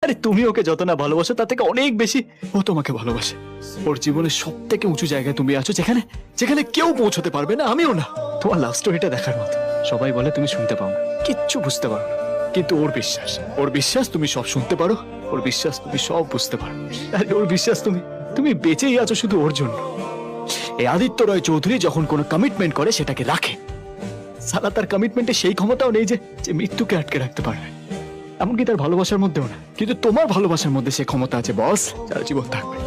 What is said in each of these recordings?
আরে তুমি ওকে যত না ভালোবাসো তার থেকে অনেক বেশি ও তোমাকে ভালোবাসে। ওর জীবনের সব থেকে উঁচু জায়গায় তুমি আছো, যেখানে যেখানে কেউ পৌঁছতে পারবে না, আমিও না। তোমার লাভ স্টোরিটা দেখার মতো। সবাই বলে তুমি শুনতে পাও না, কিচ্ছু বুঝতে পারো না, কিন্তু ওর বিশ্বাস তুমি সব শুনতে পারো, ওর বিশ্বাস তুমি সব বুঝতে পারো। আর ওর বিশ্বাস তুমি বেঁচেই আছো শুধু ওর জন্য। এই আদিত্য রয় চৌধুরী যখন কোনো কমিটমেন্ট করে সেটাকে রাখে। সালা তার কমিটমেন্টে সেই ক্ষমতাও নেই যে মৃত্যুকে আটকে রাখতে পারবে, এমনকি তার ভালোবাসার মধ্যেও না। কিন্তু তোমার ভালোবাসার মধ্যে সে ক্ষমতা আছে বস, যার জীবন থাকবে।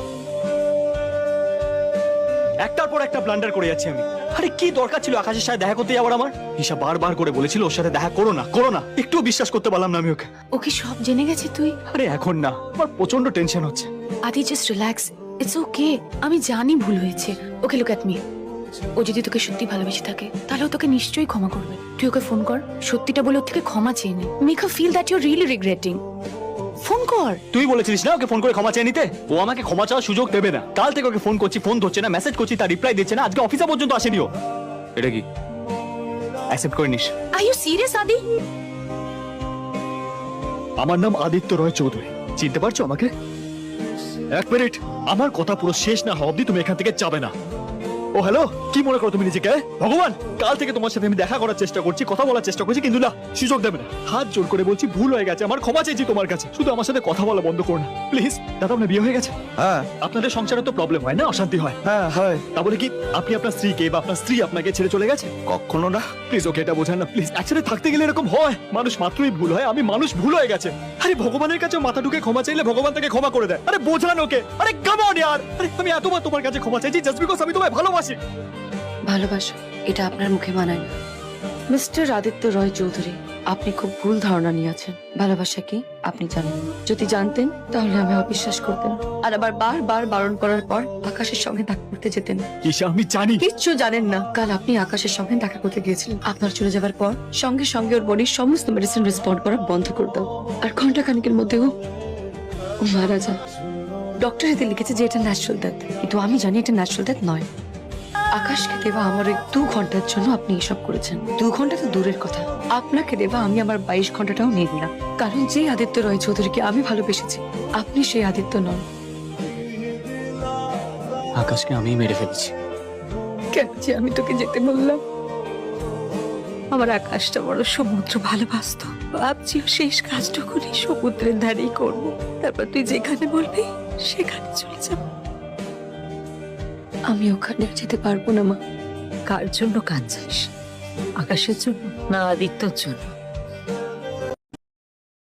একটার পর একটা ব্লান্ডার করে যাচ্ছি আমি। আরে কি দরকার ছিল আকাশের সাথে দেখা করতে যাওয়ার আমার? ঈশা বারবার করে বলেছিল ওর সাথে দেখা করো না, একটুও বিশ্বাস করতে পারলাম না আমি ওকে। ওকে সব জেনে গেছে তুই? আরে এখন না, আমার প্রচন্ড টেনশন হচ্ছে। আদি জাস্ট রিল্যাক্স, ইটস ওকে। আমি জানি ভুল হয়েছে। Okay look at me. ও যদি তোকে সত্যি ভালোবেসে থাকে তাহলে ও তোকে নিশ্চয়ই ক্ষমা করবে। তুই ওকে ফোন কর, সত্যিটা বলে ওর থেকে ক্ষমা চেয়ে নে। Make her feel that you are really regretting. Phone কর। তুই বলেছিলিস না ওকে ফোন করে ক্ষমা চেয়ে নিতে? ও আমাকে ক্ষমা চাওয়ার সুযোগ দেবে না। কাল থেকে ওকে ফোন করছি, ফোন ধরছে না, মেসেজ করছি, তার রিপ্লাই দিচ্ছে না, আজকে অফিসে পর্যন্ত আসেনি ও। এটা কি অ্যাকসেপ্ট করে নিস? আর ইউ সিরিয়াস আদি? আমার নাম আদিত্য রয় চৌধুরী, চিনতে পারছো আমাকে? এক মিনিট, আমার কথা পুরো শেষ না হওয়া অব্দি তুমি এখান থেকে যাবে না। ও হ্যালো, কি মনে করো তুমি নিজেকে? ভগবান, কাল থেকে তোমার সাথে আমি দেখা করার চেষ্টা করছি, কথা বলার চেষ্টা করছি, কিন্তু না, সুযোগ দেবে না। হাত জোর করে বলছি ভুল হয়ে গেছে, আমার ক্ষমা চাইছি তোমার কাছে। শুধু আমার সাথে কথা বলা বন্ধ করো না প্লিজ। দাদা, আপনার বিয়ে হয়ে গেছে? হ্যাঁ আপনাদের সংসারে তো প্রবলেম হয় না, অশান্তি হয়? হ্যাঁ হয়। তা বলে কি আপনি আপনার স্ত্রীকে বা আপনার স্ত্রী আপনাকে ছেড়ে চলে গেছে? কখনো না। প্লিজ ওকে এটা বোঝান না প্লিজ। একসাথে থাকতে গেলে এরকম হয়, মানুষ মাত্রই ভুল হয়, আমি মানুষ ভুল হয়ে গেছে। আরে ভগবানের কাছে মাথা ঢুকে ক্ষমা চাইলে ভগবান তাকে ক্ষমা করে দেয়। আরে বোঝান ওকে। আরে কাম অন ইয়ার। আরে আমি এতবার তোমার কাছে ক্ষমা চাইছি জাস্ট বিকজ আমি তোমায় ভালোবাসি। ভালোবাসা এটা আপনার মুখে মানায় না মিস্টার আদিত্য রয় চৌধুরী। আপনি খুব ভুল ধারণা নিয়ে আছেন। ভালোবাসা কি আপনি জানেন? যদি জানতেন তাহলে আমি অবিশ্বাস করতেন আর আবার বারবার বারণ করার পর আকাশের সঙ্গে দেখা করতে যেতেন। ঈশা, আমি জানি। কিচ্ছু জানেন না। কাল আপনি আকাশের সঙ্গে দেখা করতে গিয়েছিলেন। আপনার চলে যাবার পর সঙ্গে সঙ্গে ওর বডির সমস্ত মেডিসিন রেসপন্ড করা বন্ধ করে দাও। আর ঘন্টাখানেকের মধ্যে ও মারা যায়। ডক্টর এতে লিখেছে যে এটা ন্যাচারাল ডেথ, কিন্তু আমি জানি এটা ন্যাচারাল ডেথ নয়। আকাশকে দেওয়া আমার ওই 2 ঘন্টার জন্য আপনি এসব করেছেন। 2 ঘন্টা তো দূরের কথা, আপনাকে দেওয়া আমি আমার 22 ঘন্টাটাও নিয়ে নিলাম। কারণ যে আদিত্য রয় চৌধুরীকে আমি ভালোবেসেছি আপনি সেই আদিত্য নন। আকাশকে আমি মেরে ফেলেছি। কেন যে আমি তোকে যেতে বললাম? আমার আকাশটা বড় সমুদ্র ভালোবাসতো। ভাবছি শেষ কাজটুকুনি সমুদ্রের ধারেই করব, তারপর তুই যেখানে বলবি সেখানে চলে যাব। আমি ওখানে যেতে পারবো না মা। কার জন্য কাঁদছিস? আকাশের জন্য না আদিত্যর জন্য?